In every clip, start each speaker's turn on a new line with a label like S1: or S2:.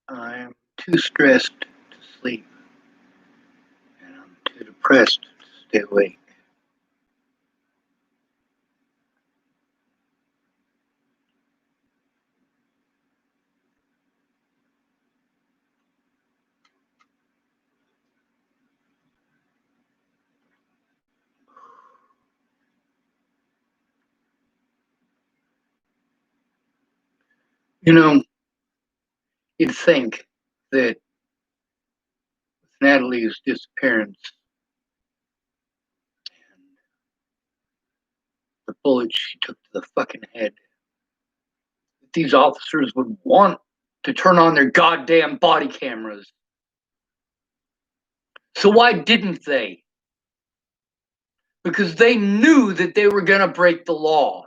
S1: I'm too stressed to sleep, and I'm too depressed to stay awake. You know, you'd think that with Natalie's disappearance and the bullet she took to the fucking head, that these officers would want to turn on their goddamn body cameras. So why didn't they? Because they knew that they were going to break the law.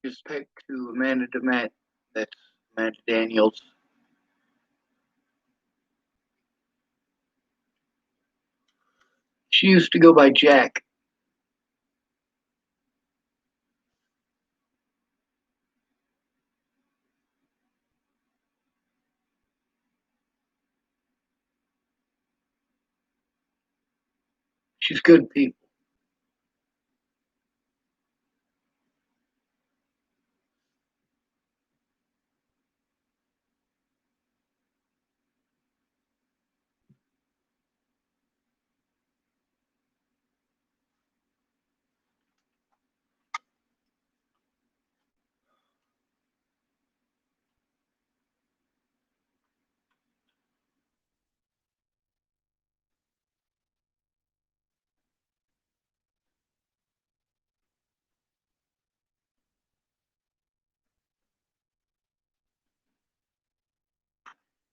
S1: Just take to Amanda DeMat, that's Amanda Daniels. She used to go by Jack. She's good people.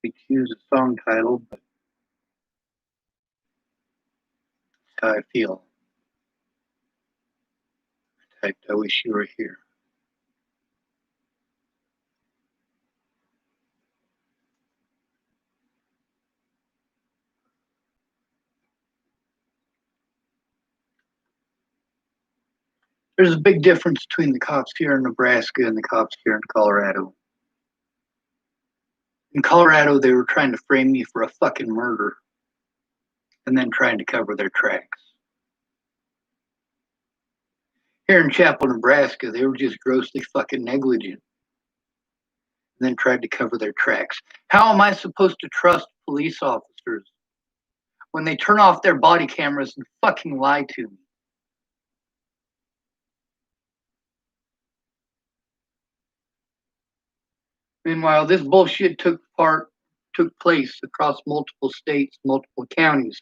S1: We could use a song title, but that's how I feel. I typed, I wish you were here. There's a big difference between the cops here in Nebraska and the cops here in Colorado. In Colorado, they were trying to frame me for a fucking murder and then trying to cover their tracks. Here in Chapel, Nebraska, they were just grossly fucking negligent and then tried to cover their tracks. How am I supposed to trust police officers when they turn off their body cameras and fucking lie to me? Meanwhile, this bullshit took place across multiple states, multiple counties.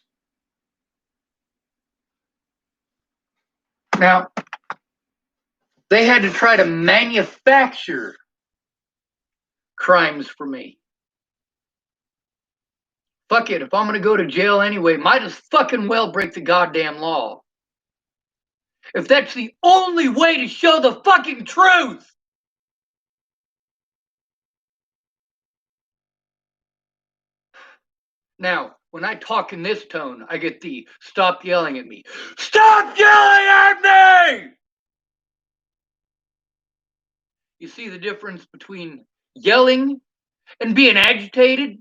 S1: Now, they had to try to manufacture crimes for me. Fuck it, if I'm gonna go to jail anyway, might as fucking well break the goddamn law. If that's the only way to show the fucking truth. Now, when I talk in this tone, I get the stop yelling at me. Stop yelling at me! You see the difference between yelling and being agitated?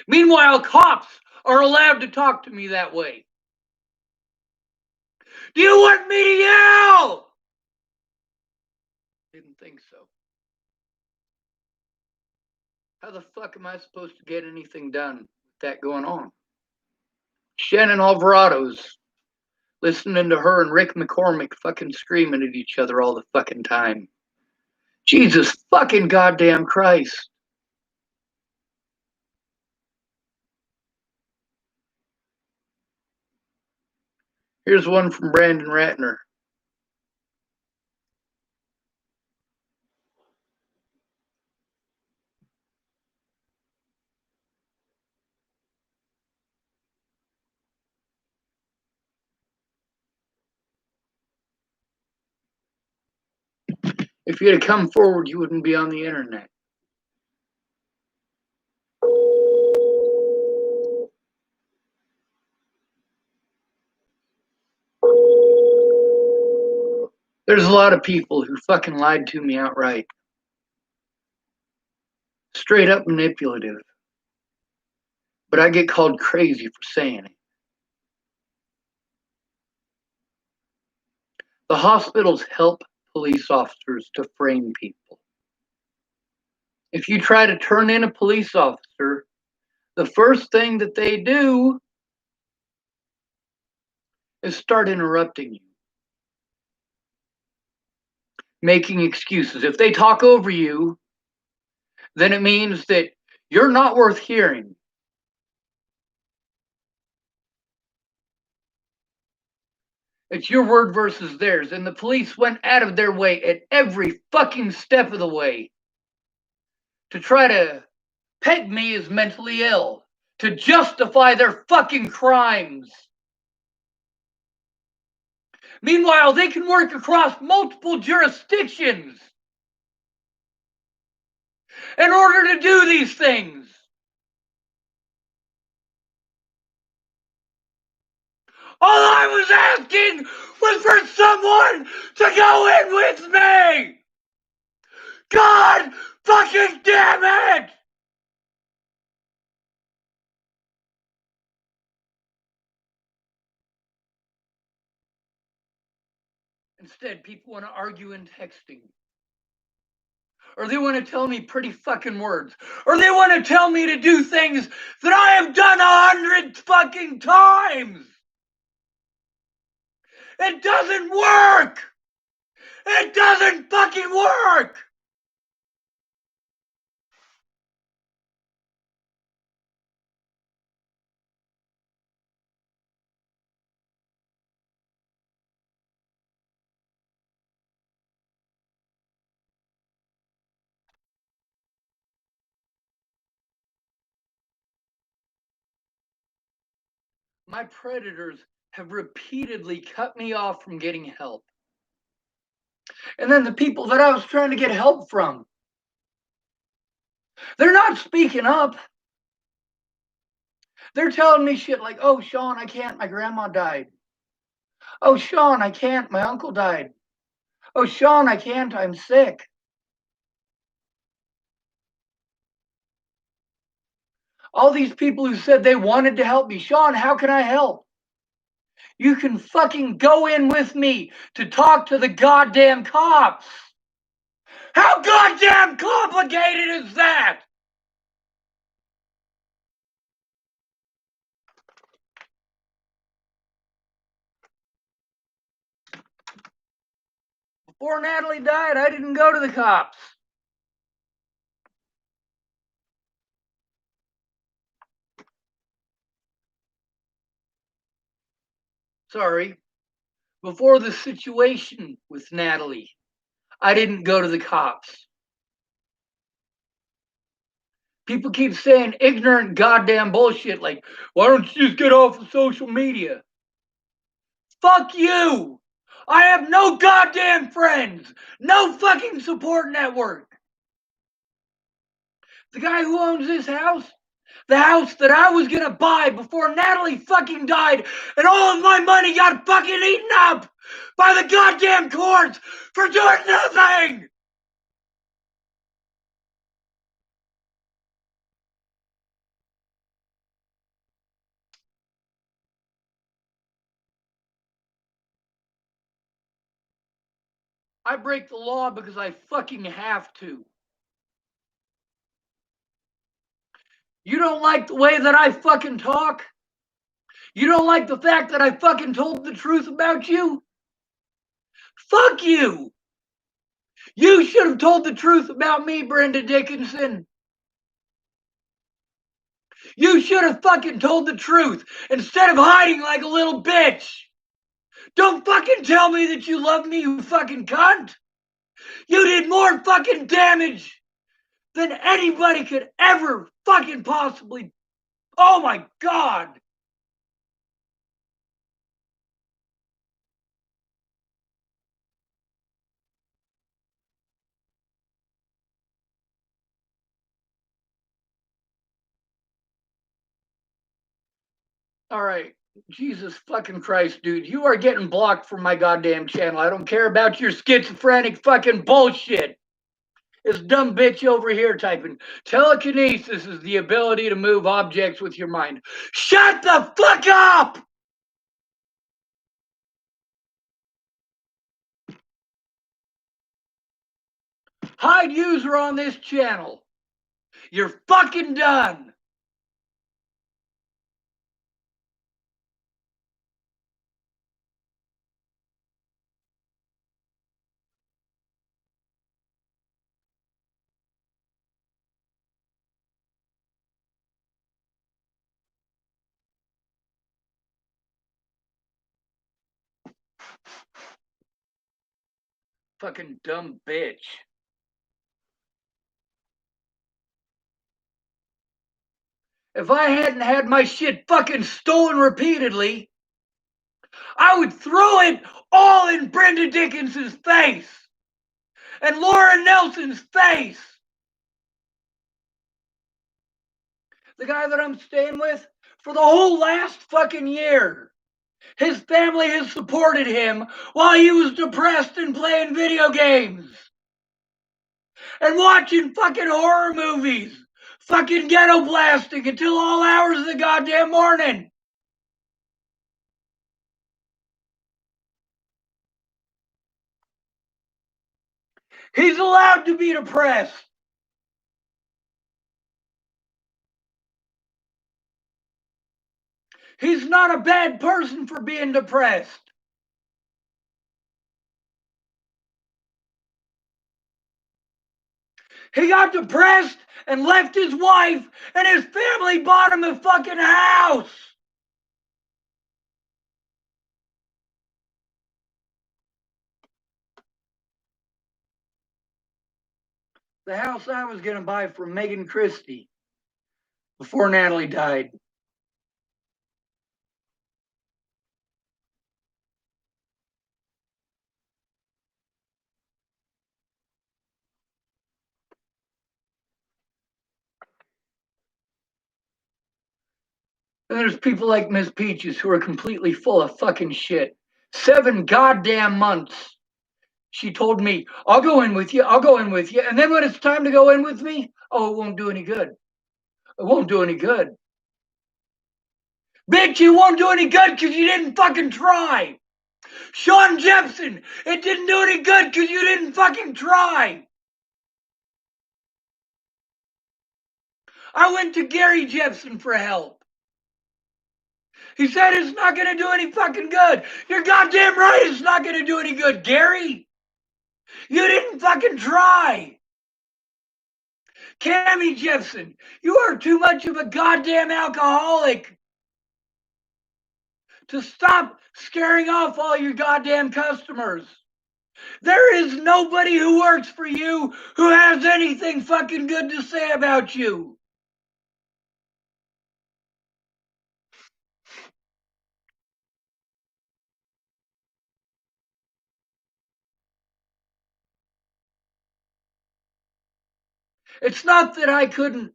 S1: Meanwhile, cops are allowed to talk to me that way. Do you want me to yell? Didn't think so. How the fuck am I supposed to get anything done with that going on? Shannon Alvarado's listening to her and Rick McCormick fucking screaming at each other all the fucking time. Jesus fucking goddamn Christ. Here's one from Brandon Ratner. If you had come forward, you wouldn't be on the internet. There's a lot of people who fucking lied to me outright. Straight up manipulative. But I get called crazy for saying it. The hospitals help police officers to frame people. If you try to turn in a police officer, the first thing that they do is start interrupting you, making excuses. If they talk over you, then it means that you're not worth hearing. It's your word versus theirs. And the police went out of their way at every fucking step of the way to try to peg me as mentally ill, to justify their fucking crimes. Meanwhile, they can work across multiple jurisdictions in order to do these things. All I was asking was for someone to go in with me! God fucking damn it! Instead, people want to argue in texting. Or they want to tell me pretty fucking words. Or they want to tell me to do things that I have done 100 fucking times! It doesn't work! It doesn't fucking work! My predators have repeatedly cut me off from getting help. And then the people that I was trying to get help from, they're not speaking up. They're telling me shit like, oh, Sean, I can't, my grandma died. Oh, Sean, I can't, my uncle died. Oh, Sean, I can't, I'm sick. All these people who said they wanted to help me. Sean, how can I help? You can fucking go in with me to talk to the goddamn cops. How goddamn complicated is that? Before Natalie died, I didn't go to the cops. Sorry. Before the situation with Natalie, I didn't go to the cops. People keep saying ignorant goddamn bullshit like, why don't you just get off of social media? Fuck you! I have no goddamn friends! No fucking support network! The guy who owns this house, the house that I was gonna buy before Natalie fucking died and all of my money got fucking eaten up by the goddamn courts for doing nothing! I break the law because I fucking have to. You don't like the way that I fucking talk? You don't like the fact that I fucking told the truth about you? Fuck you! You should have told the truth about me, Brenda Dickinson. You should have fucking told the truth instead of hiding like a little bitch. Don't fucking tell me that you love me, you fucking cunt. You did more fucking damage than anybody could ever fucking possibly. Oh my God. All right. Jesus fucking Christ, dude. You are getting blocked from my goddamn channel. I don't care about your schizophrenic fucking bullshit. This dumb bitch over here typing, telekinesis is the ability to move objects with your mind. Shut the fuck up! Hide user on this channel. You're fucking done. Fucking dumb bitch. If I hadn't had my shit fucking stolen repeatedly, I would throw it all in Brenda Dickinson's face and Laura Nelson's face. The guy that I'm staying with for the whole last fucking year. His family has supported him while he was depressed and playing video games and watching fucking horror movies, fucking ghetto blasting until all hours of the goddamn morning. He's allowed to be depressed. He's not a bad person for being depressed. He got depressed and left his wife, and his family bought him a fucking house. The house I was going to buy from Megan Christie before Natalie died. And there's people like Miss Peaches who are completely full of fucking shit. 7 goddamn months. She told me, I'll go in with you, I'll go in with you. And then when it's time to go in with me, oh, it won't do any good. It won't do any good. Bitch, it won't do any good because you didn't fucking try. Sean Jepson, it didn't do any good because you didn't fucking try. I went to Gary Jepson for help. He said it's not going to do any fucking good. You're goddamn right it's not going to do any good, Gary. You didn't fucking try. Cammy Jepson, you are too much of a goddamn alcoholic to stop scaring off all your goddamn customers. There is nobody who works for you who has anything fucking good to say about you. It's not that I couldn't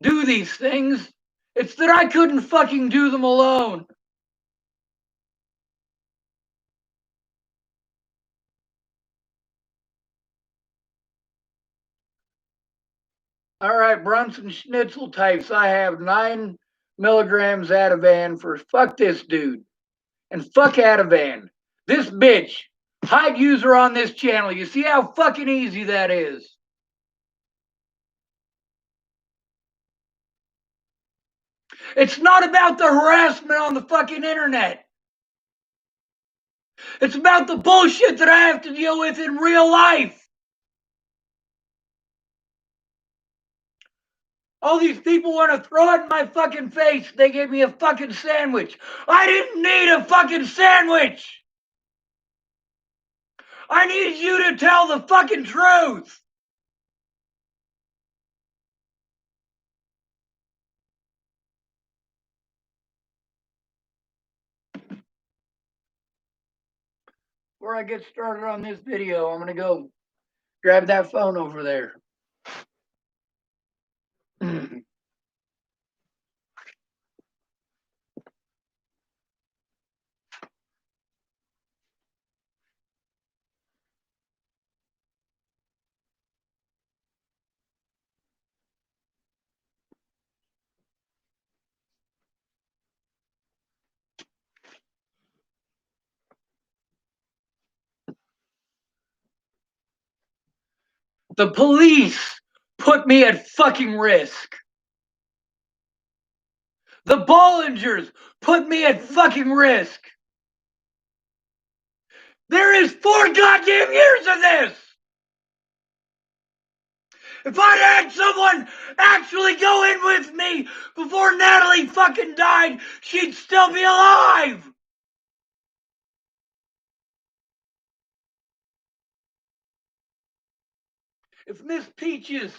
S1: do these things. It's that I couldn't fucking do them alone. All right, Brunson Schnitzel types, I have 9 milligrams Ativan for fuck this dude. And fuck Ativan. This bitch. Hide user on this channel. You see how fucking easy that is? It's not about the harassment on the fucking internet. It's about the bullshit that I have to deal with in real life. All these people want to throw it in my fucking face. They gave me a fucking sandwich. I didn't need a fucking sandwich. I need you to tell the fucking truth. Before I get started on this video, I'm going to go grab that phone over there. The police put me at fucking risk. The Bollingers put me at fucking risk. There is 4 goddamn years of this. If I'd had someone actually go in with me before Natalie fucking died, she'd still be alive. If Miss Peaches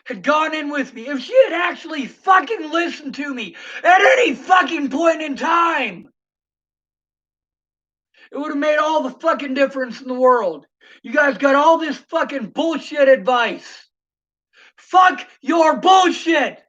S1: had gone in with me, if she had actually fucking listened to me at any fucking point in time, it would have made all the fucking difference in the world. You guys got all this fucking bullshit advice. Fuck your bullshit.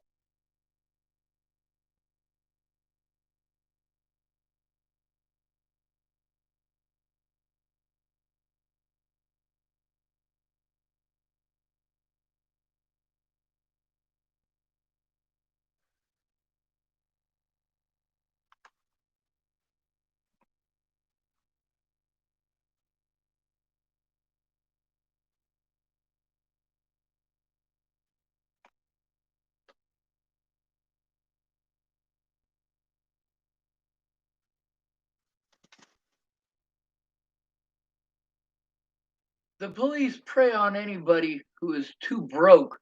S1: The police prey on anybody who is too broke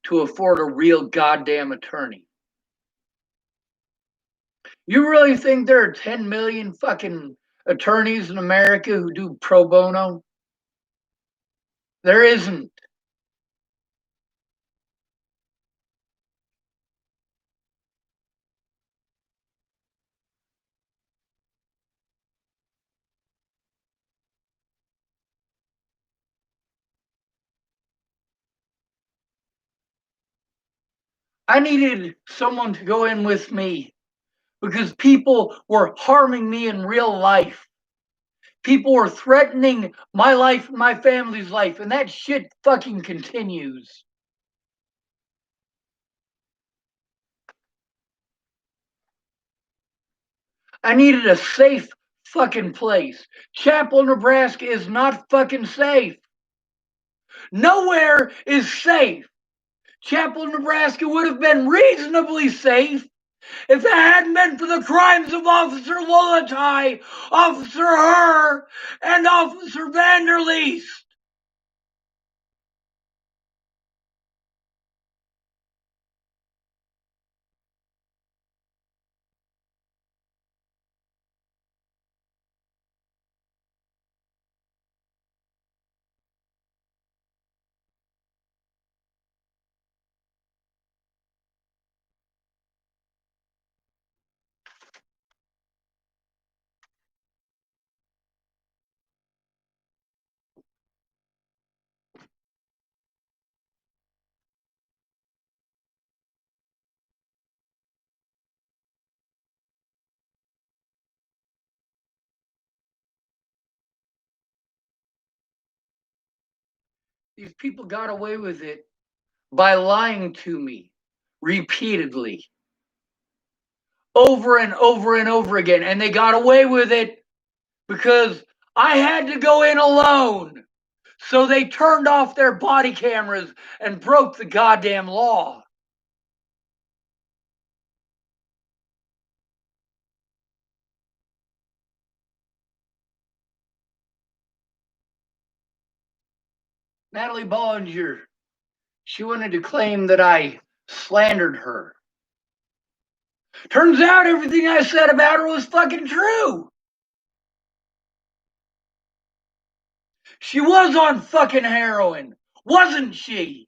S1: to afford a real goddamn attorney. You really think there are 10 million fucking attorneys in America who do pro bono? There isn't. I needed someone to go in with me because people were harming me in real life. People were threatening my life and my family's life, and that shit fucking continues. I needed a safe fucking place. Chapel, Nebraska is not fucking safe. Nowhere is safe. Chapel, Nebraska would have been reasonably safe if it hadn't been for the crimes of Officer Lolatai, Officer Herr, and Officer Vanderleest. These people got away with it by lying to me repeatedly, over and over and over again. And they got away with it because I had to go in alone. So they turned off their body cameras and broke the goddamn law. Natalie Bollinger, she wanted to claim that I slandered her. Turns out everything I said about her was fucking true. She was on fucking heroin, wasn't she?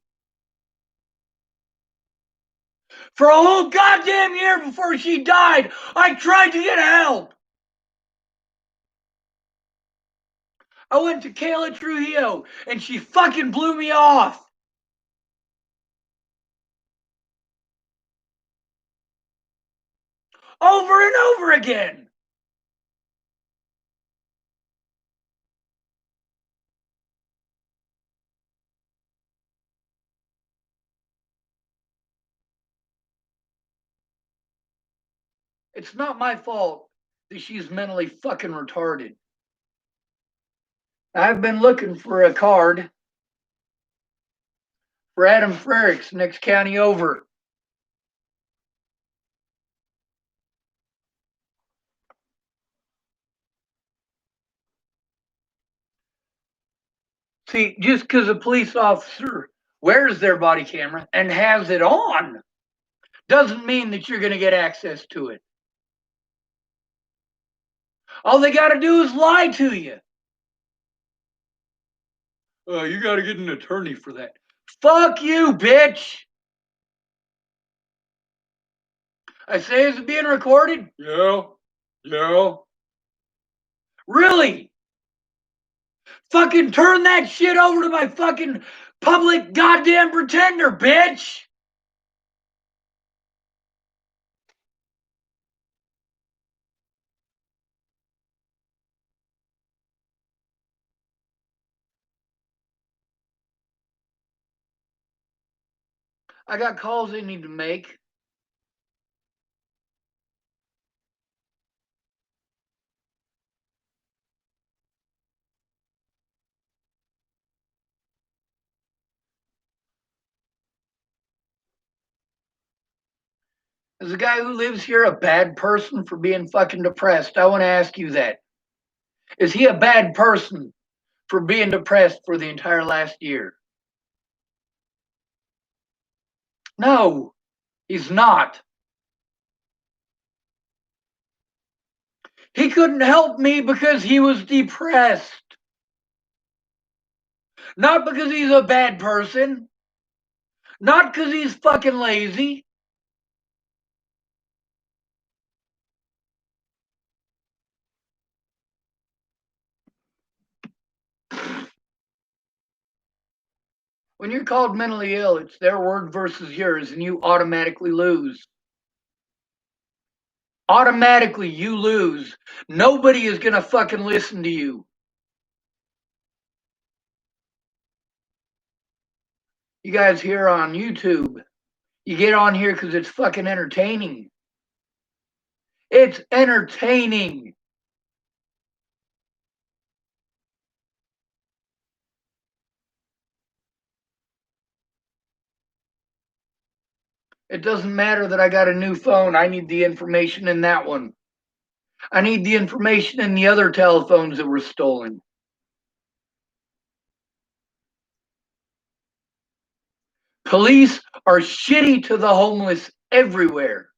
S1: For a whole goddamn year before she died, I tried to get help. I went to Kayla Trujillo, and she fucking blew me off. Over and over again. It's not my fault that she's mentally fucking retarded. I've been looking for a card for Adam Frericks, next county over. See, just because a police officer wears their body camera and has it on doesn't mean that you're going to get access to it. All they got to do is lie to you. You got to get an attorney for that. Fuck you, bitch. I say, is it being recorded? Yeah. Really? Fucking turn that shit over to my fucking public goddamn pretender, bitch. I got calls they need to make. Is the guy who lives here a bad person for being fucking depressed? I want to ask you that. Is he a bad person for being depressed for the entire last year? No, he's not. He couldn't help me because he was depressed. Not because he's a bad person. Not because he's fucking lazy. When you're called mentally ill, it's their word versus yours, and you automatically lose. Automatically, you lose. Nobody is going to fucking listen to you. You guys here on YouTube, you get on here because it's fucking entertaining. It's entertaining. It doesn't matter that I got a new phone. I need the information in that one. I need the information in the other telephones that were stolen. Police are shitty to the homeless everywhere.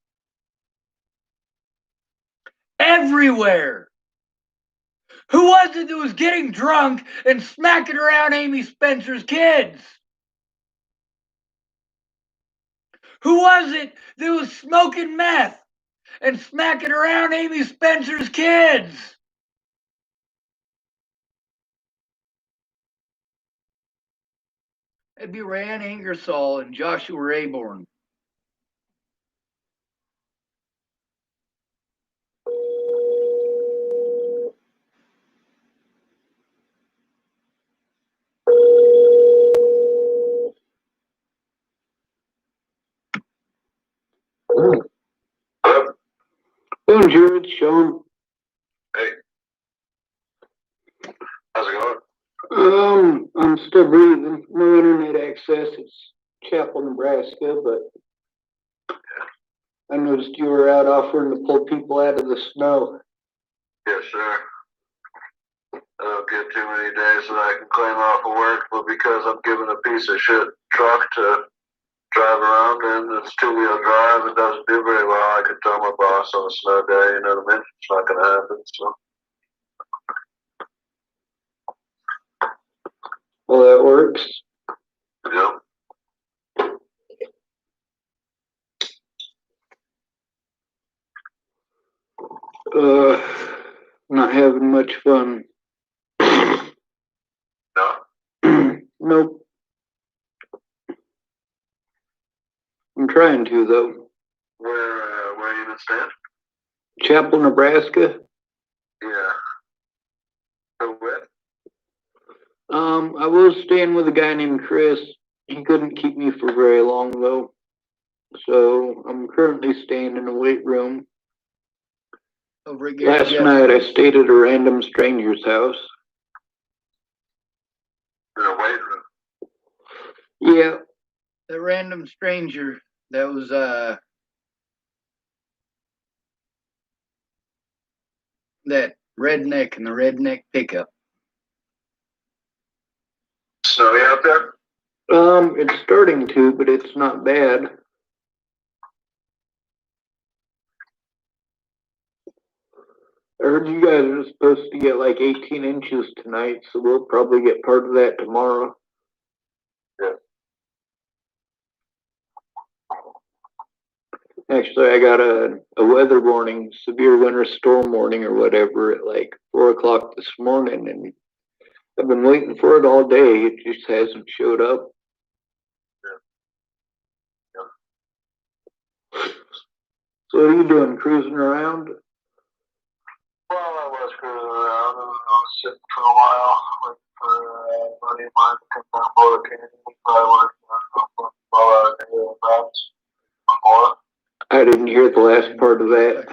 S1: Everywhere. Who was it that was getting drunk and smacking around Amy Spencer's kids? Who was it that was smoking meth and smacking around Amy Spencer's kids? It'd be Rand Ingersoll and Joshua Rayborn. Bonjour, it's Sean.
S2: Hey, how's it going?
S1: I'm still breathing. No internet access. It's Chapel, Nebraska, but I noticed you were out offering to pull people out of the snow.
S2: Yes, sir. I don't get too many days that I can claim off of work, but because I'm given a piece of shit truck to drive around in, it's two-wheel drive, it doesn't do very well. I could tell my boss on a snow day, you know what I mean? It's not going to happen, so.
S1: Well, that works.
S2: Yeah.
S1: Not having much fun.
S2: No?
S1: Nope. I'm trying to, though.
S2: Where are you been staying?
S1: Chapel, Nebraska.
S2: Yeah. So what?
S1: I was staying with a guy named Chris. He couldn't keep me for very long, though. So I'm currently staying in a weight room. Over at Last night I stayed at a random stranger's house.
S2: In a weight room?
S1: Yeah. The random stranger that was, that redneck in the redneck pickup.
S2: Snowy out there?
S1: It's starting to, but it's not bad. I heard you guys are supposed to get like 18 inches tonight, so we'll probably get part of that tomorrow.
S2: Yeah.
S1: Actually, I got a weather warning, severe winter storm warning or whatever at like 4 o'clock this morning, and I've been waiting for it all day. It just hasn't showed up.
S2: Yeah.
S1: So what are you doing, cruising around?
S2: Well, I was cruising around and I was sitting for a while waiting for a buddy of mine to come down Boulder Canyon. I went more.
S1: I didn't hear the last part of that.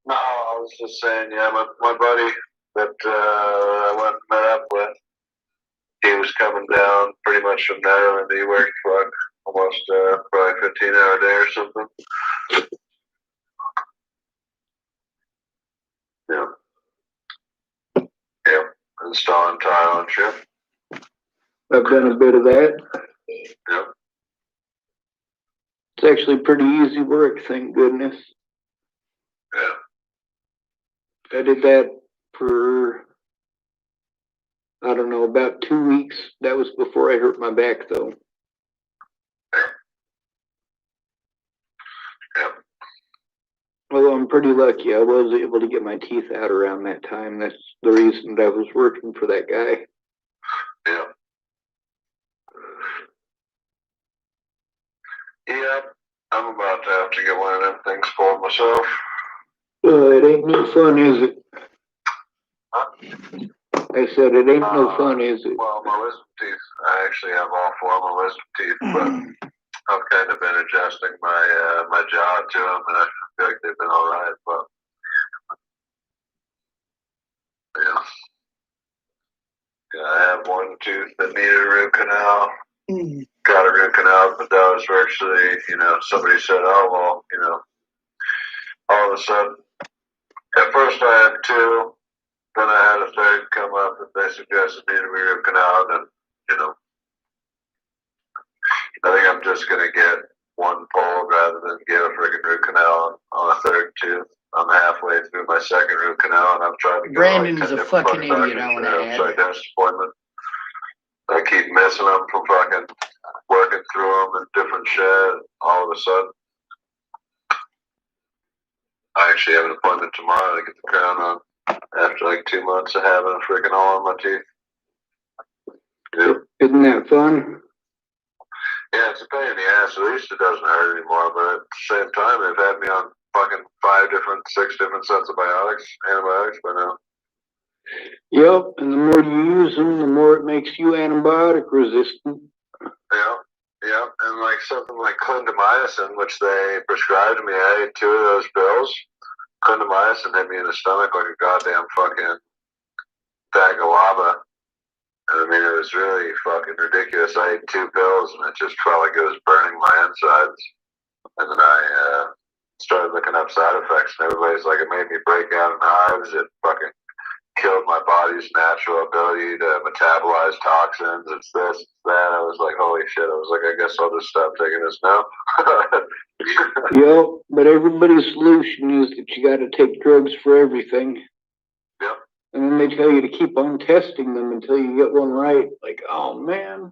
S2: No, I was just saying, yeah, my buddy that I went and met up with, he was coming down pretty much from Maryland. He worked for like almost probably 15-hour day or something. Yeah. Yeah. Installing tile and shit.
S1: I've done a bit of that.
S2: Yep.
S1: It's actually pretty easy work, thank goodness.
S2: Yeah.
S1: I did that for, I don't know, about 2 weeks. That was before I hurt my back, though.
S2: Yep.
S1: Well, I'm pretty lucky. I was able to get my teeth out around that time. That's the reason that I was working for that guy.
S2: Yeah. Yeah. I'm about to have to get one of them things for myself.
S1: It ain't no fun, is it?
S2: Huh?
S1: I said it ain't no fun, is it?
S2: Well, my wisdom teeth, I actually have all four of my wisdom teeth, but I've kind of been adjusting my jaw to them, and I feel like they've been all right, but yeah. Yeah, I have one tooth that needed a root canal. Got a root canal, but that was virtually, somebody said, oh, well, all of a sudden, at first I had two, then I had a third come up that they suggested needed a root canal, and, I think I'm just going to get one pulled rather than get a freaking root canal on a third tooth. I'm halfway through my second root canal, and I'm trying to get
S1: Brandon's a fucking idiot, I want to add.
S2: Sorry, dentist appointment. I keep missing them from fucking working through them in different shit. All of a sudden, I actually have an appointment tomorrow to get the crown on after like 2 months of having a freaking hole in my teeth. Yep.
S1: Isn't that fun?
S2: Yeah, it's a pain in the ass. At least it doesn't hurt anymore, but at the same time, they've had me on fucking 6 different sets of antibiotics by now.
S1: Yep, and the more you use them, the more it makes you antibiotic resistant.
S2: Yeah, and like something like clindamycin, which they prescribed me, I ate 2 of those pills. Clindamycin hit me in the stomach like a goddamn fucking bag of lava. And I mean, it was really fucking ridiculous. I ate 2 pills, and it just felt like it was burning my insides. And then I started looking up side effects, and everybody's like, it made me break out in hives. It fucking killed my body's natural ability to metabolize toxins. It's this, it's that. I was like, holy shit. I was like, I guess I'll just stop taking this now.
S1: Yep, but everybody's solution is that you got to take drugs for everything.
S2: Yep.
S1: And then they tell you to keep on testing them until you get one right. Like, oh man.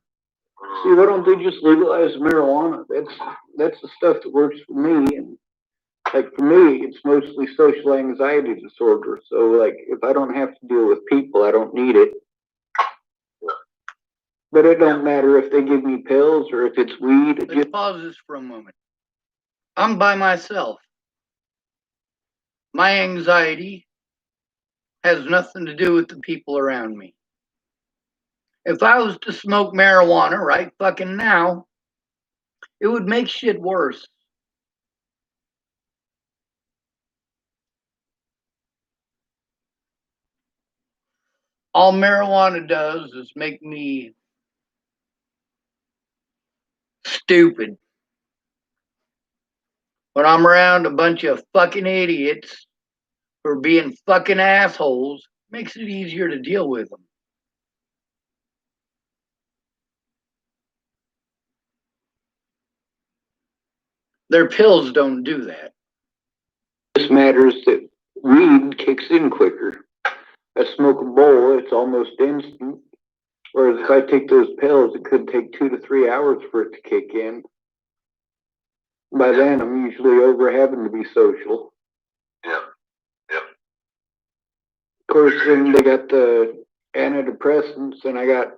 S1: See, why don't they just legalize marijuana? That's the stuff that works for me. And like for me, it's mostly social anxiety disorder. So like, if I don't have to deal with people, I don't need it. But it don't matter if they give me pills or if it's weed. Let's pause this for a moment. I'm by myself. My anxiety has nothing to do with the people around me. If I was to smoke marijuana right fucking now, it would make shit worse. All marijuana does is make me stupid. When I'm around a bunch of fucking idiots for being fucking assholes, it makes it easier to deal with them. Their pills don't do that. This matters that weed kicks in quicker. I smoke a bowl, it's almost instant. Whereas if I take those pills, it could take 2 to 3 hours for it to kick in. By then, I'm usually over having to be social.
S2: Yep. Yep.
S1: Of course, then they got the antidepressants, and I got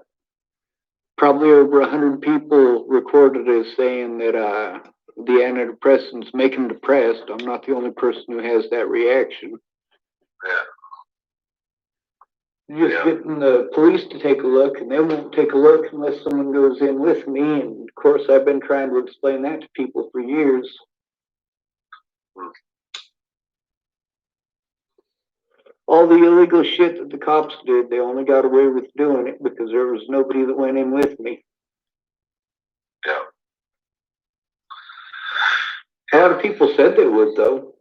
S1: probably over 100 people recorded as saying that the antidepressants make them depressed. I'm not the only person who has that reaction.
S2: Yeah.
S1: Just getting the police to take a look, and they won't take a look unless someone goes in with me. And of course, I've been trying to explain that to people for years. All the illegal shit that the cops did, they only got away with doing it because there was nobody that went in with me.
S2: Yeah.
S1: A lot of people said they would, though.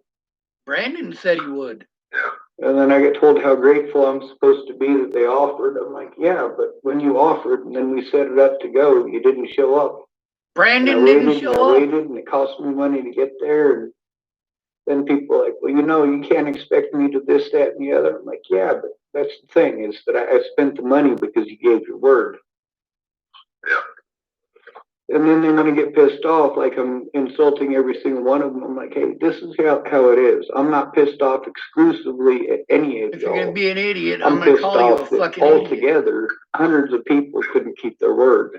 S1: Brandon said he would.
S2: Yeah.
S1: And then I get told how grateful I'm supposed to be that they offered. I'm like, yeah, but when you offered and then we set it up to go, you didn't show up. Brandon didn't show up. I waited and it cost me money to get there. And then people are like, well, you know, you can't expect me to this, that, and the other. I'm like, yeah, but that's the thing is that I spent the money because you gave your word.
S2: Yeah.
S1: And then they want to get pissed off, like I'm insulting every single one of them. I'm like, hey, this is how it is. I'm not pissed off exclusively at any of y'all. If you're going to be an idiot, I'm going to call you a fucking idiot. Altogether, hundreds of people couldn't keep their word.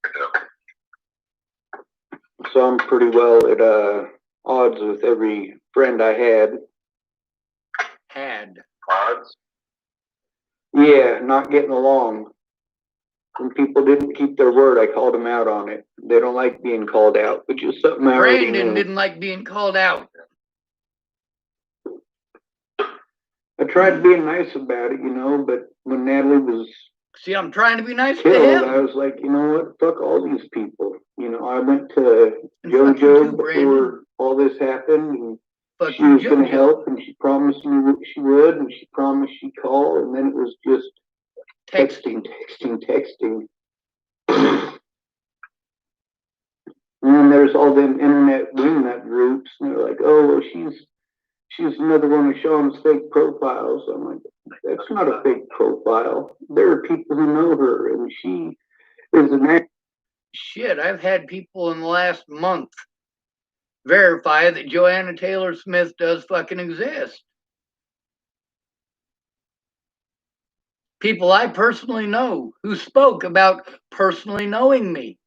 S2: Yeah.
S1: So I'm pretty well at odds with every friend I had.
S2: Odds?
S1: Yeah, not getting along. When people didn't keep their word, I called them out on it. They don't like being called out, which is something I already knew. Brandon didn't like being called out. I tried being nice about it, you know, but when Natalie was... See, I'm trying to be nice to him. I was like, you know what? Fuck all these people. You know, I went to JoJo before all this happened, and she was going to help, and she promised me she would, and she promised she'd call, and then it was just texting. And then there's all them internet wingnut groups, and they're like, oh, well, she's another one of Sean's fake profiles. I'm like, that's not a fake profile. There are people who know her, and she is an act. Shit, I've had people in the last month verify that Joanna Taylor Smith does fucking exist. People I personally know who spoke about personally knowing me.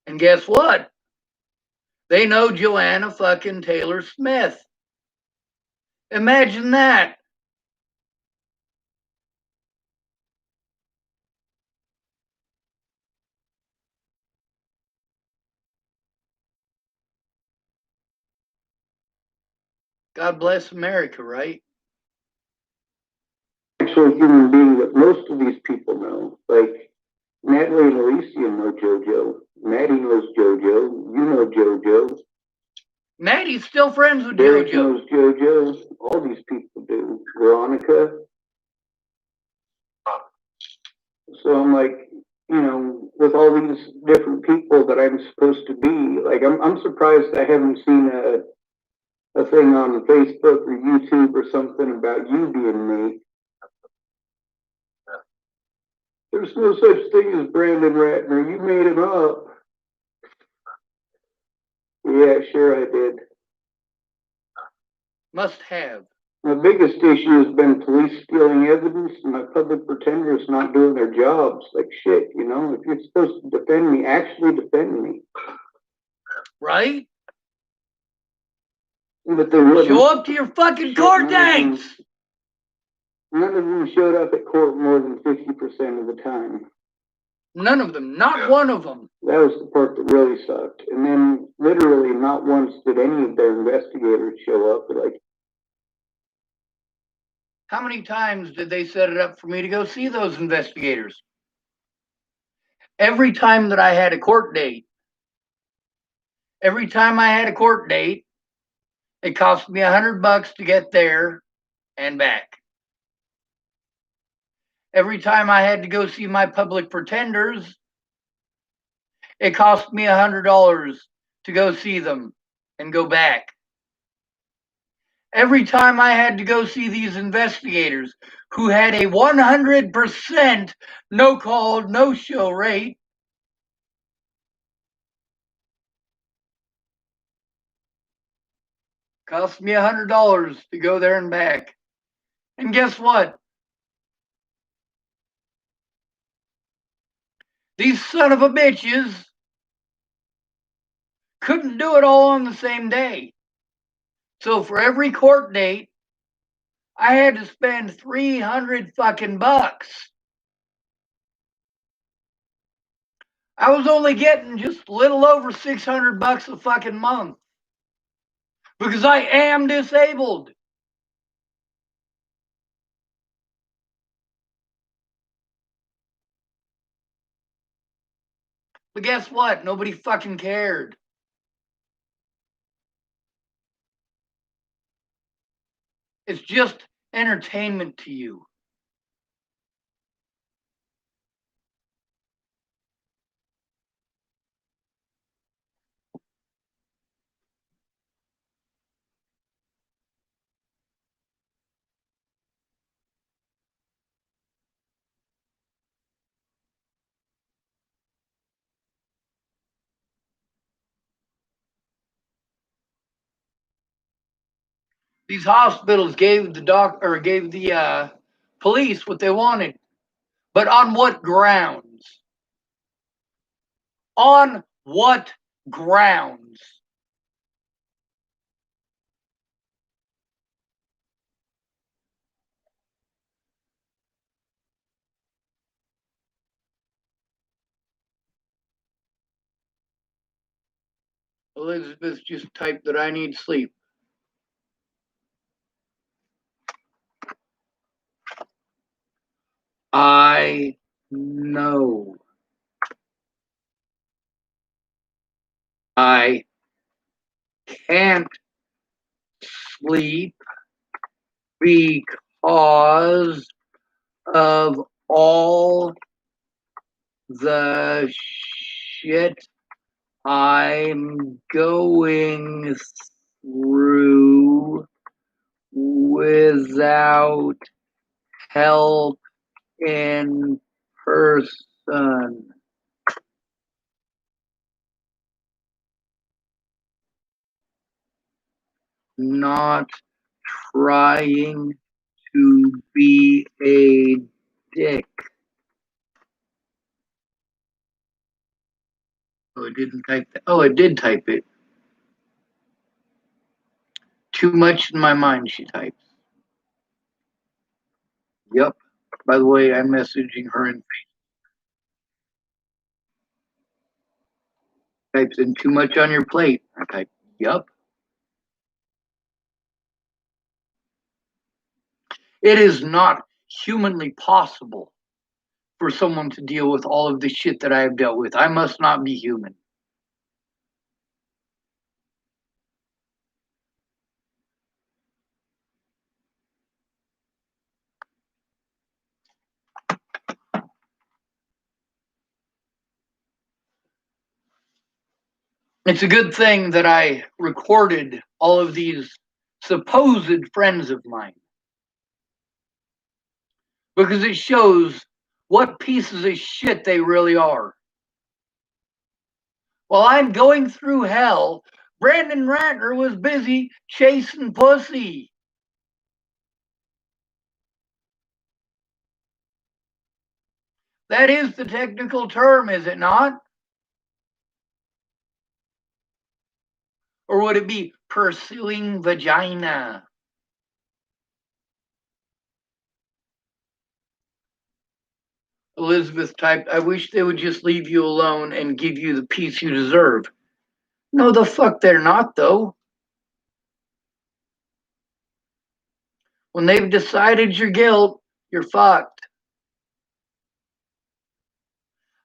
S1: And guess what? They know Joanna fucking Taylor Smith. Imagine that. God bless America, right? Actual human being that most of these people know. Like Natalie and Alicia know JoJo. Maddie knows JoJo. You know JoJo. Maddie's still friends with JoJo. Knows JoJo.
S3: Veronica. So I'm like, with all these different people that I'm supposed to be, like, I'm surprised I haven't seen a thing on Facebook or YouTube or something about you being me. There's no such thing as Brandon Ratner. You made him up. Yeah, sure I did.
S1: Must have.
S3: My biggest issue has been police stealing evidence and my public pretenders not doing their jobs. Like shit, if you're supposed to defend me, actually defend me.
S1: Right?
S3: But they wouldn't.
S1: Show up to your fucking court dates!
S3: None of them showed up at court more than 50% of the time.
S1: None of them. Not one of them.
S3: That was the part that really sucked. And then literally not once did any of their investigators show up. Like,
S1: how many times did they set it up for me to go see those investigators? Every time that I had a court date. Every time I had a court date, it cost me $100 to get there and back. Every time I had to go see my public pretenders, it cost me $100 to go see them and go back. Every time I had to go see these investigators who had a 100% no-call, no-show rate, cost me $100 to go there and back. And guess what? These son of a bitches couldn't do it all on the same day. So for every court date, I had to spend 300 fucking bucks. I was only getting just a little over 600 bucks a fucking month. Because I am disabled. But guess what? Nobody fucking cared. It's just entertainment to you. These hospitals gave the police what they wanted. But on what grounds? On what grounds? Elizabeth just typed that I need sleep. I know. I can't sleep because of all the shit I'm going through without help in person. Not trying to be a dick. Oh, it didn't type that. Oh, it did type it. Too much in my mind, she types. Yep. By the way, I'm messaging her in types in too much on your plate. I type, yep. It is not humanly possible for someone to deal with all of the shit that I have dealt with. I must not be human. It's a good thing that I recorded all of these supposed friends of mine, because it shows what pieces of shit they really are. While I'm going through hell, Brandon Ratner was busy chasing pussy. That is the technical term, is it not? Or would it be pursuing vagina? Elizabeth typed, I wish they would just leave you alone and give you the peace you deserve. No, the fuck they're not, though. When they've decided your guilt, you're fucked.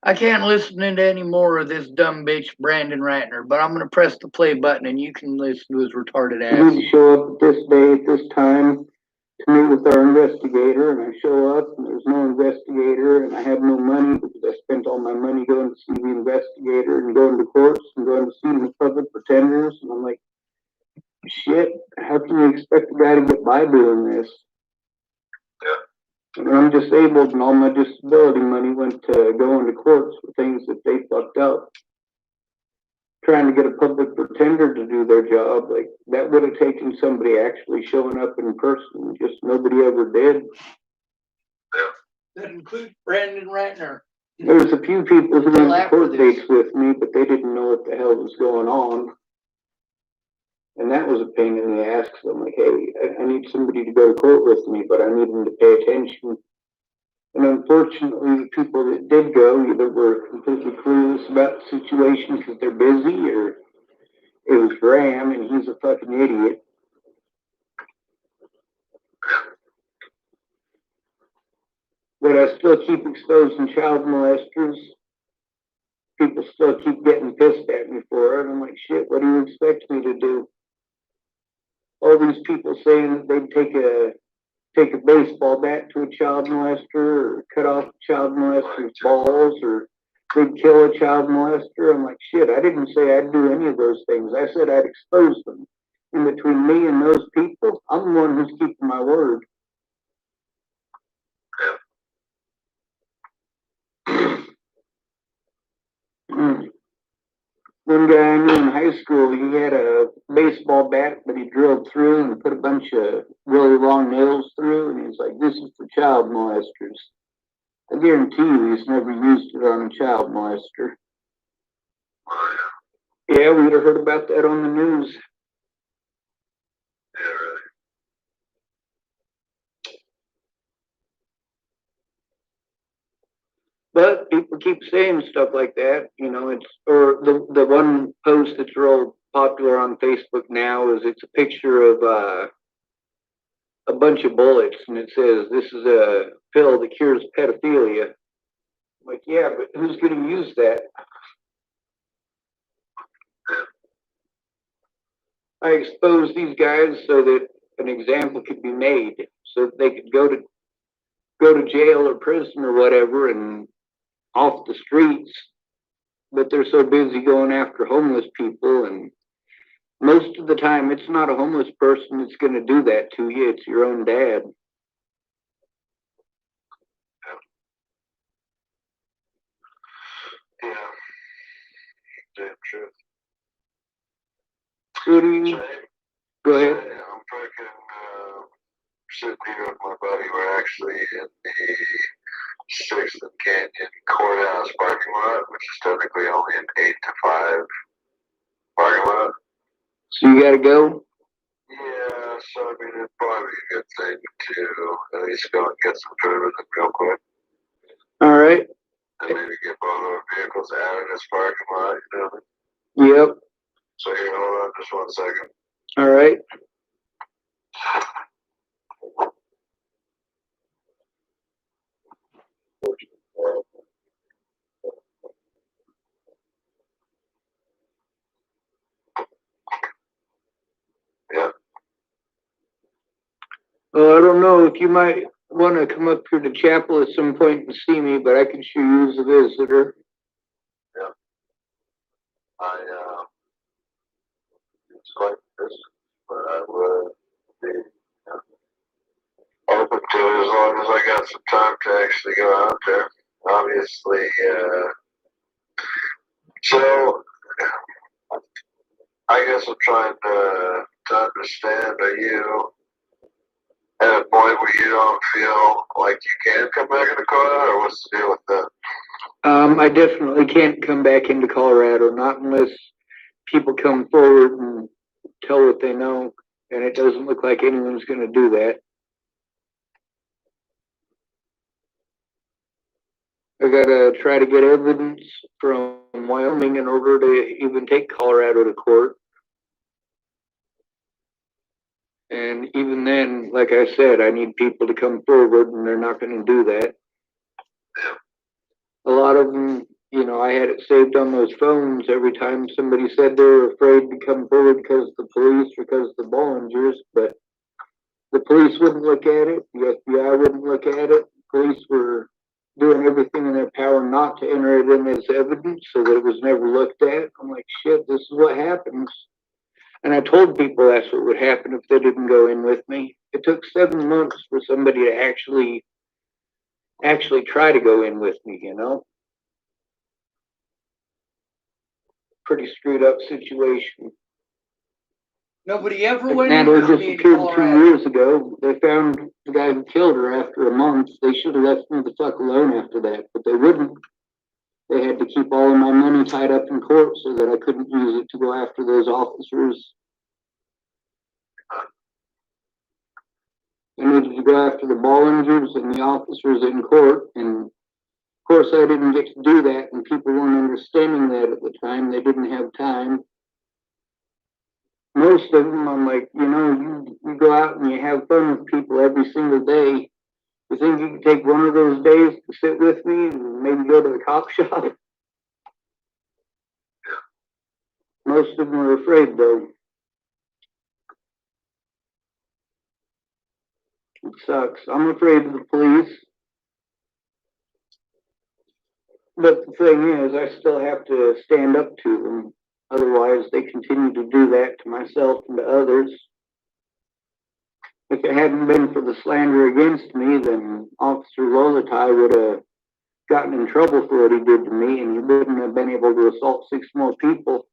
S1: I can't listen to any more of this dumb bitch Brandon Ratner, but I'm gonna press the play button and you can listen to his retarded
S3: You
S1: ass.
S3: need to show up at this day, at this time, to meet with our investigator, and I show up, and there's no investigator, and I have no money because I spent all my money going to see the investigator and going to courts and going to see the public pretenders, and I'm like, shit, how can you expect a guy to get by doing this?
S2: Yeah.
S3: And I'm disabled, and all my disability money went to going to courts for things that they fucked up. Trying to get a public pretender to do their job, like that would have taken somebody actually showing up in person. Just nobody ever did.
S2: Yeah.
S1: That includes Brandon Ratner.
S3: There was a few people who
S1: Until
S3: went to
S1: after
S3: court
S1: this.
S3: dates with me, but they didn't know what the hell was going on. And that was a pain in the ass, because I'm like, hey, I need somebody to go to court with me, but I need them to pay attention. And unfortunately, the people that did go either were completely clueless about the situation because they're busy, or it was Graham and he's a fucking idiot. But I still keep exposing child molesters. People still keep getting pissed at me for it. I'm like, shit, what do you expect me to do? All these people saying that they'd take a baseball bat to a child molester, or cut off a child molester's balls, or they'd kill a child molester. I'm like, shit, I didn't say I'd do any of those things. I said I'd expose them. In between me and those people, I'm the one who's keeping my word. One guy I knew in high school, he had a baseball bat that he drilled through and put a bunch of really long nails through, and he's like, this is for child molesters. I guarantee you he's never used it on a child molester. Yeah, we'd have heard about that on the news.
S2: Yeah, really.
S3: But people keep saying stuff like that, you know, or the one post that's real popular on Facebook now is it's a picture of a bunch of bullets, and it says, this is a pill that cures pedophilia. I'm like, yeah, but who's going to use that? I exposed these guys so that an example could be made, so that they could go to jail or prison or whatever and off the streets. But they're so busy going after homeless people, and most of the time it's not a homeless person that's going to do that to you, it's your own dad.
S2: Yeah. Damn truth.
S3: What do you? Go ahead.
S2: Yeah, I'm fucking sitting here with my buddy. We're actually in the 6th and Canyon Courthouse parking lot, which is technically only an 8 to 5 parking lot.
S3: So you got to go?
S2: Yeah, so I mean, it'd probably be a good thing to at least go and get some food with it real quick.
S3: All right.
S2: And maybe get both our vehicles out of this parking lot, you know?
S3: Yep.
S2: So here, hold on just 1 second.
S3: All right.
S2: Yeah.
S3: Well, I don't know if you might want to come up here to chapel at some point and see me, but I can sure use a visitor.
S2: Yeah. like this, but I would be open to it as long as I got some time to actually go out there. Obviously, so I guess I'm trying to understand. Are you at a point where you don't feel like you can come back into Colorado, or what's the deal with that?
S3: I definitely can't come back into Colorado, not unless people come forward and tell what they know, and it doesn't look like anyone's going to do that. I gotta try to get evidence from Wyoming in order to even take Colorado to court. And even then, like I said, I need people to come forward, and they're not going to do that. A lot of them, I had it saved on those phones every time somebody said they were afraid to come forward because of the police or because of the Bollingers, but the police wouldn't look at it, the FBI wouldn't look at it. Police were doing everything in their power not to enter it in as evidence so that it was never looked at. I'm like, shit, this is what happens. And I told people that's what would happen if they didn't go in with me. It took 7 months for somebody to actually try to go in with me, Pretty screwed up situation.
S1: Nobody ever
S3: Like
S1: went in
S3: Natalie
S1: with me in
S3: disappeared 2
S1: Colorado.
S3: years ago. They found the guy who killed her after a month. They should have left me the fuck alone after that, but they wouldn't. They had to keep all of my money tied up in court so that I couldn't use it to go after those officers. I needed to go after the Bollingers and the officers in court, and of course I didn't get to do that, and people weren't understanding that at the time. They didn't have time. Most of them, I'm like, you go out and you have fun with people every single day. You think you can take one of those days to sit with me and maybe go to the cop shop? Most of them are afraid, though. It sucks. I'm afraid of the police. But the thing is, I still have to stand up to them. Otherwise, they continue to do that to myself and to others. If it hadn't been for the slander against me, then Officer Lolatai would have gotten in trouble for what he did to me, and he wouldn't have been able to assault 6 more people.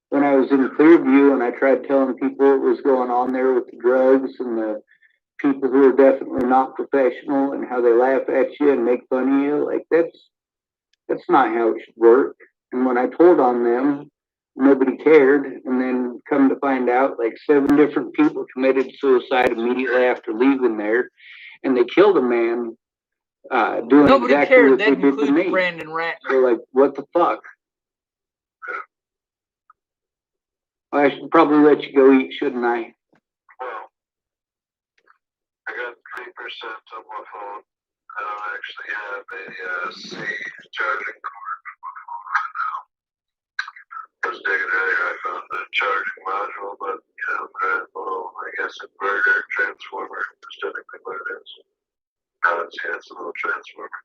S3: When I was in Clearview and I tried telling people what was going on there with the drugs and the people who are definitely not professional and how they laugh at you and make fun of you, like that's not how it should work. And when I told on them, nobody cared. And then come to find out, like 7 different people committed suicide immediately after leaving there, and they killed a man doing
S1: Nobody
S3: exactly
S1: cared.
S3: what
S1: That
S3: they did to
S1: includes
S3: me.
S1: Brandon Ratner.
S3: So like, what the fuck? I should probably let you go eat, shouldn't I?
S2: Well, I got 3% on my phone. I don't actually have a C charging cord for my phone right now. I was digging earlier, I found the charging module, but well, I guess inverter, transformer is technically what it is. It's a little transformer.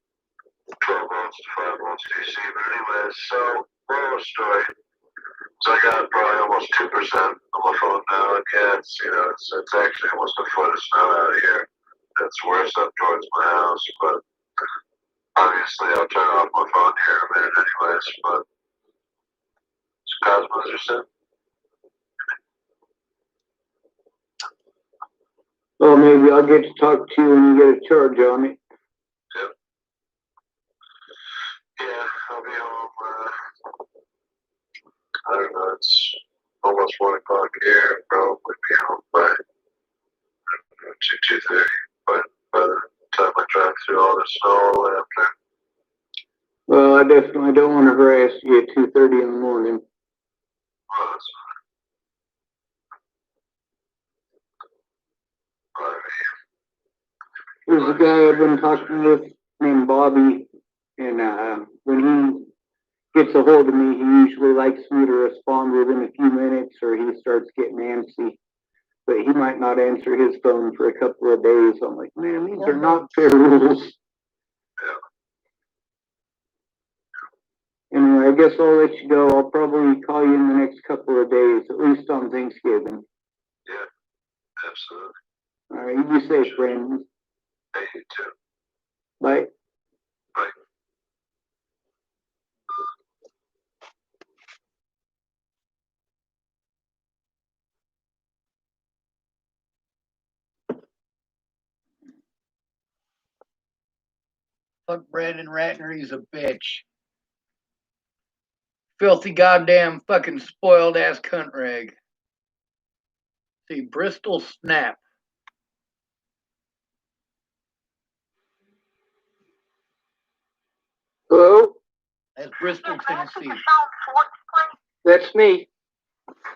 S2: 12 volts to 5 volts DC, but anyways, so moral of the story. So I got probably almost 2% on my phone now, and yeah, it's actually almost a foot of snow out of here. It's worse up towards my house, but obviously I'll turn off my phone here in a minute anyways, but it's Cosmos or something.
S3: Well, maybe I'll get to talk to you when you get a charge on it.
S2: Yep. Yeah, I'll be home, I don't know, it's almost 1 o'clock here, probably be home by 2:30, but by the time I drive through all the snow all the way up there.
S3: Well, I definitely don't want to harass you at 2:30 in the morning.
S2: Well, that's fine.
S3: There's a guy I've been talking with named Bobby, and when he gets a hold of me, he usually likes me to respond within a few minutes, or he starts getting antsy. But he might not answer his phone for a couple of days. I'm like, man, these are not fair rules.
S2: Yeah.
S3: Anyway, I guess I'll let you go. I'll probably call you in the next couple of days, at least on Thanksgiving.
S2: Yeah, absolutely.
S3: All right, you be safe, Brandon.
S2: Hey, you too.
S3: Bye.
S2: Bye.
S1: Fuck Brandon Ratner, he's a bitch. Filthy goddamn fucking spoiled ass cunt rag. See, Bristol Snap.
S3: Hello?
S1: That's Bristol, Tennessee.
S4: Sean Schwartz, please.
S3: That's me.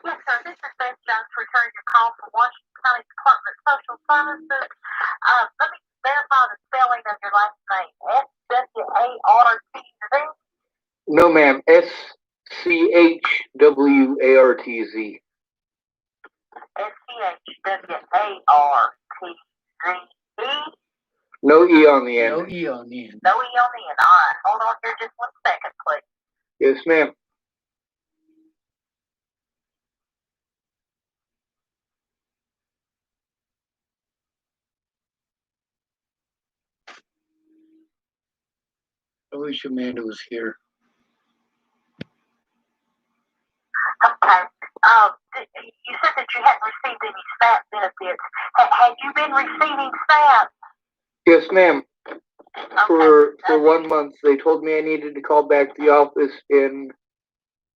S4: Yes, sir. This is Beth Jones returning your call from Washington County Department of Social Services. Let me verify the spelling of your last name. S-W-A-R-T-Z.
S3: No, ma'am. S-C-H-W-A-R-T-Z.
S4: S-C-H-W-A-R-T-Z-E.
S3: No E on the end.
S1: No E on the end.
S4: No E on the end. All right. Hold on here just 1 second, please.
S3: Yes, ma'am.
S1: I wish Amanda was here.
S4: Okay. You said that you hadn't received any SNAP benefits. Had you been receiving SNAP?
S3: Yes, ma'am.
S4: Okay.
S3: For 1 month, they told me I needed to call back to the office in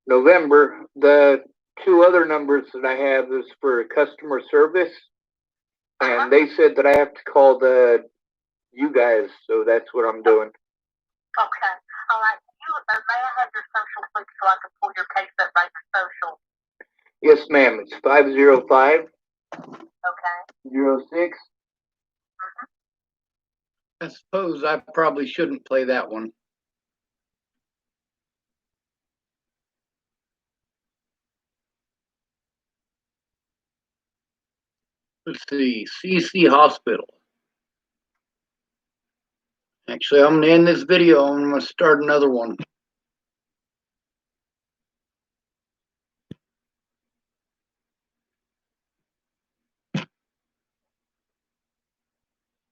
S3: November. The 2 other numbers that I have is for customer service, and they said that I have to call you guys, so that's what I'm doing.
S4: Okay. All right. May I have your social, please, so I can pull your case up by your social?
S3: Yes, ma'am. It's 505
S4: Okay.
S3: 06.
S1: I suppose I probably shouldn't play that one. Let's see, CC Hospital. Actually, I'm going to end this video. I'm going to start another one.